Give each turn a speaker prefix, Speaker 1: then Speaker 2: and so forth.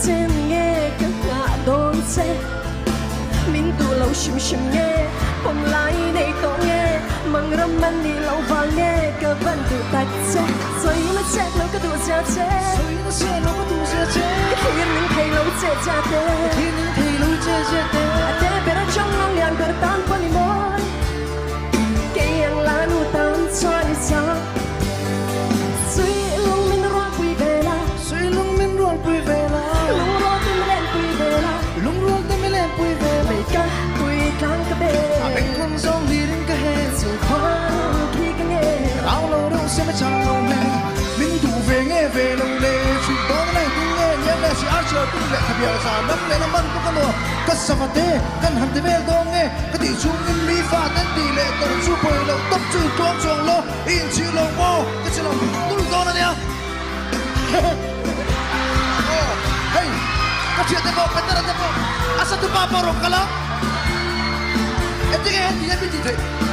Speaker 1: trên nghe các ngã đón xe mình tu lâu shim shim nghe hôm lại đây có nghe mang ram man đi lâu và nghe các bạn tự tách xe rồi nó chết lâu cái tuổi già chết rồi nó chết lâu cái tuổi già chết khi những thầy lâu chết già chết khi những thầy lâu chết già chết để bé đã trong lòng ngàn cờ tan qua đi môi cái yang lá nu tan xoay xa suy lung mình rót quy về la suy lung mình rót quy về la lung rót tim lên quy về la lung rót tim lên quy về mấy ca quy thang cái bê bên con sông đi đến cái hè sự khoan khi cái nghe áo lâu đâu sẽ mới chẳng lâu mẹ mình thủ về lâu lệ chuyện đó cái này cũng nghe nhớ là chỉ ăn chờ cũng lệ thật nhiều sao lắm lệ làm ăn cũng có đồ cất sao mà thế căn hẳn thế về đó nghe cái tỷ chung in mỹ pha đến tỷ lệ tổng số bồi lâu tóc chữ toán tròn lô in chữ lâu mô cái chữ lâu tôi đó là nha hey cái chuyện thế bộ cái tên là thế bộ asa tu papa rok kalang ete cái gì vậy thế